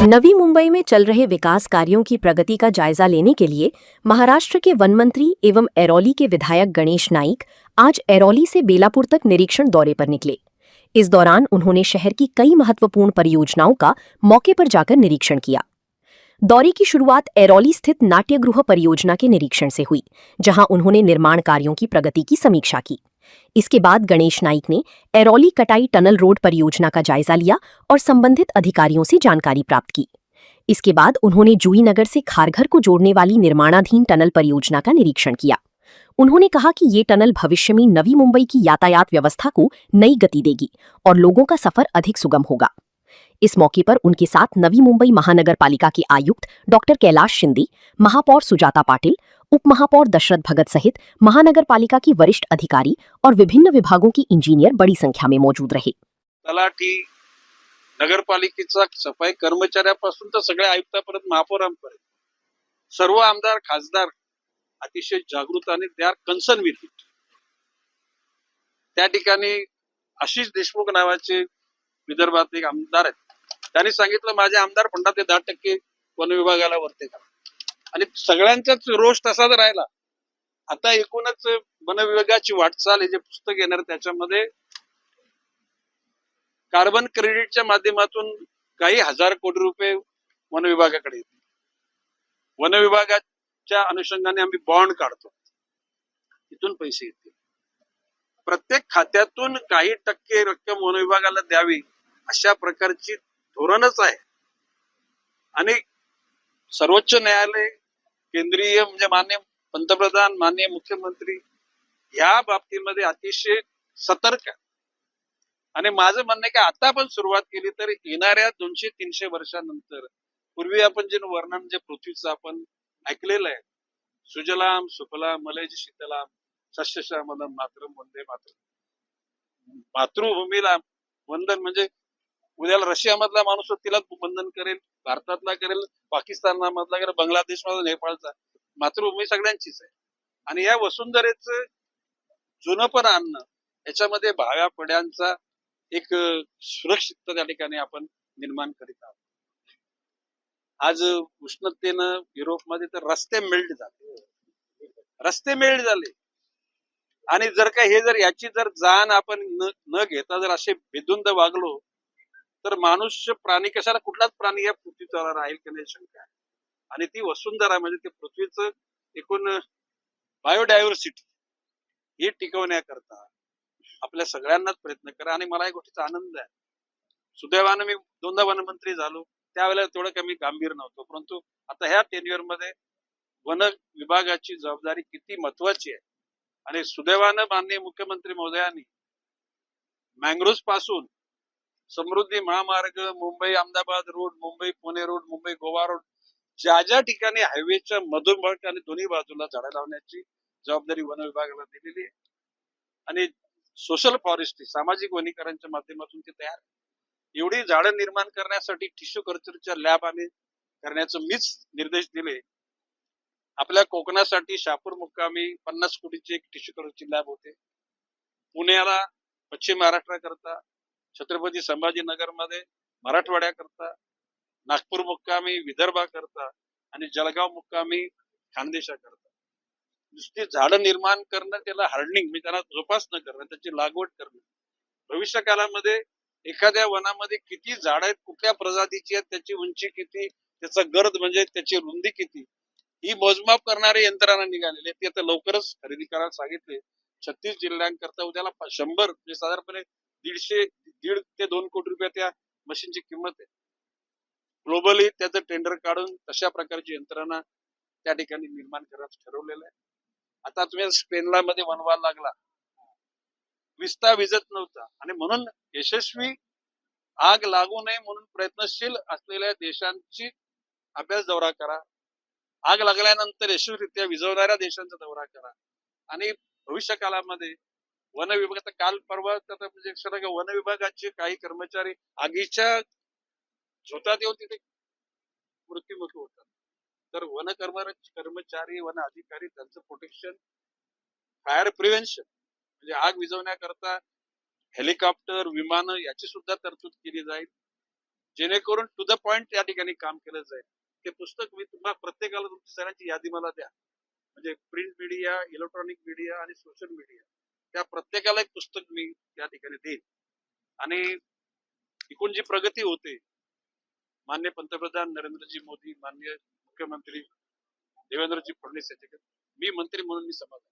नवी मुंबई में चल रहे विकास कार्यों की प्रगति का जायजा लेने के लिए महाराष्ट्र के वन मंत्री एवं ऐरौली के विधायक गणेश नाइक आज ऐरौली से बेलापुर तक निरीक्षण दौरे पर निकले। इस दौरान उन्होंने शहर की कई महत्वपूर्ण परियोजनाओं का मौके पर जाकर निरीक्षण किया। दौरे की शुरुआत ऐरौली स्थित नाट्यगृह परियोजना के निरीक्षण से हुई, जहां उन्होंने निर्माण कार्यों की प्रगति की समीक्षा की। इसके बाद गणेश नाइक ने ऐरौली कटाई टनल रोड परियोजना का जायजा लिया और संबंधित अधिकारियों से जानकारी प्राप्त की। इसके बाद उन्होंने जूही नगर से खारघर को जोड़ने वाली निर्माणाधीन टनल परियोजना का निरीक्षण किया। उन्होंने कहा कि ये टनल भविष्य में नवी मुंबई की यातायात व्यवस्था को नई गति देगी और लोगों का सफर अधिक सुगम होगा। इस मौके पर उनके साथ नवी मुंबई महानगर पालिका के आयुक्त डॉक्टर कैलाश शिंदे, महापौर सुजाता पाटिल, उप महापौर दशरथ भगत सहित महानगर पालिका की वरिष्ठ अधिकारी और विभिन्न विभागों की इंजीनियर बड़ी संख्या में मौजूद रहे। तलाठी, नगरपालिकेचा सफाई कर्मचाऱ्यापासून तर सगळ्या आयुक्तापर्यंत महापौरांपर्यंत सर्व आमदार खासदार अतिशय जागृत आणि they are concern with it. त्या ठिकाणी आशिष देशमुख नावाचे विदर्भात एक आमदार आहेत, त्यांनी सांगितलं माझे आमदार फंडात 10% वन विभागाला वरते करा आणि सगळ्यांचाच रोष तसाच राहिला। आता एकूणच वन विभागाची वाटचाल हे जे पुस्तक येणार त्याच्यामध्ये कार्बन क्रेडिटच्या माध्यमातून काही हजार कोटी रुपये वन विभागाकडे येतील। वन विभागाच्या अनुषंगाने आम्ही बॉन्ड काढतो, तिथून पैसे येतील। प्रत्येक खात्यातून काही टक्के रक्कम वन विभागाला द्यावी अशा प्रकारची धोरणच आहे। आणि सर्वोच्च न्यायालय, केंद्रीय म्हणजे माननीय पंतप्रधान, माननीय मुख्यमंत्री या बाबतीमध्ये अतिशय सतर्क आहे। आणि माझं म्हणणं आहे की आता आपण सुरुवात केली तर येणाऱ्या 200-300 वर्षानंतर, पूर्वी आपण जे वर्णन जे पृथ्वीचं आपण ऐकलेलं आहे, सुजलाम सुफलाम मलयज शीतलाम सस्यश्यामलम मातरम वंदे मातरम, मातृभूमीला वंदन म्हणजे उद्याला रशियामधला माणूस तिला वंदन करेल, भारतातला करेल, पाकिस्तानमधला करेल, बांगलादेशमधला, नेपाळचा, मातृभूमी सगळ्यांचीच आहे। आणि या वसुंधरेचं जुनं पण आणणं, याच्यामध्ये भाव्या पिढ्यांचा एक सुरक्षितता त्या ठिकाणी आपण निर्माण करीत आहोत। आज उष्णतेनं युरोपमध्ये तर रस्ते मेल्ट झाले आणि जर का हे जर याची जर जाण आपण न घेता जर असे बेधुंद वागलो तर मनुष्य प्राणी कशाला कुठलाच प्राणी या पृथ्वीवर राहील की नाही शंका आहे। आणि ती वसुंधरा म्हणजे ते पृथ्वीचं एकूण बायोडायव्हर्सिटी हे टिकवण्याकरता आपल्या सगळ्यांनाच प्रयत्न करा। आणि मला या गोष्टीचा आनंद आहे, सुदैवानं मी 2दा वनमंत्री झालो, त्यावेळेला तेवढं कमी गंभीर नव्हतो, परंतु आता ह्या टेन्युअर मध्ये वन विभागाची जबाबदारी किती महत्वाची आहे। आणि सुदैवानं माननीय मुख्यमंत्री महोदयांनी मँग्रोव्ह पासून समृद्धी महामार्ग, Mumbai Ahmedabad road, Mumbai Pune road, Mumbai Goa road, ज्या ज्या ठिकाणी हायवेच्या मधोमध आणि दोन्ही बाजूला झाडं लावण्याची जबाबदारी वन विभागाला दिलेली आहे। आणि सोशल फॉरेस्ट्री, सामाजिक वनीकरणाच्या माध्यमातून ते तयार आहे। एवढी झाडं निर्माण करण्यासाठी टिश्यू कल्चरच्या लॅब आम्ही करण्याचे मीच निर्देश दिले। आपल्या कोकणासाठी शहापूर मुक्कामी 50 कोटीची एक टिश्यू कल्चरची लॅब होते। पुण्याला पश्चिम महाराष्ट्राकरता, छत्रपती संभाजीनगर मध्ये मराठवाड्याकरता, नागपूर मुक्कामी विदर्भाकरता आणि जळगाव मुक्कामी खानदेशाकरता। नुसती झाडं निर्माण करणं, त्याला हार्डनिंग म्हणजे त्याला जोपासना करणं, त्याची लागवड करणं, भविष्य काळामध्ये एखाद्या वनामध्ये किती झाड आहेत, कुठल्या प्रजातीची आहेत, त्याची उंची किती, त्याचा गर्द म्हणजे त्याची रुंदी किती, ही मोजमाप करणारे यंत्रणा निघालेले, ते आता लवकरच खरेदी करायला सांगितले। 36 जिल्ह्यांकरता उद्याला 100 म्हणजे साधारणपणे 1.5 ते 2 कोटी रुपये त्या मशीनची किंमत आहे। ग्लोबली त्याचं टेंडर काढून तशा प्रकारची यंत्रणा त्या ठिकाणी निर्माण करायचं ठरवलेलं आहे। आता तुम्ही स्पेनला मध्ये वनवा लागला, विस्ता विजत नव्हता आणि म्हणून यशस्वी आग लागू नये म्हणून प्रयत्नशील असलेल्या देशांची अभ्यास दौरा करा, आग लागल्यानंतर यशस्वीरित्या विझवणाऱ्या देशांचा दौरा करा। आणि भविष्य काळामध्ये वन विभागाचा काल परवा म्हणजे वन विभागाचे काही कर्मचारी आगीच्या झोतात येऊन तिथे मृत्युमुखी होतात। तर वन कर्मचारी, वन अधिकारी, त्यांचं प्रोटेक्शन, फायर प्रिव्हेन्शन म्हणजे आग विझवण्याकरता हेलिकॉप्टर, विमानं याची सुद्धा तरतूद केली जाईल। जेणेकरून टू द पॉइंट या ठिकाणी काम केलं जाईल. ते पुस्तक मी तुम्हाला प्रत्येकाला तुमची सगळ्यांची यादी मला द्या. म्हणजे प्रिंट मीडिया, इलेक्ट्रॉनिक मीडिया आणि सोशल मीडिया त्या प्रत्येकाला एक पुस्तक मी या ठिकाणी देईन. आणि एकूण जी प्रगती होते, माननीय पंतप्रधान नरेंद्रजी मोदी, माननीय मुख्यमंत्री देवेंद्रजी फडणवीस यांच्याकडे मी मंत्री म्हणून मी समाधान.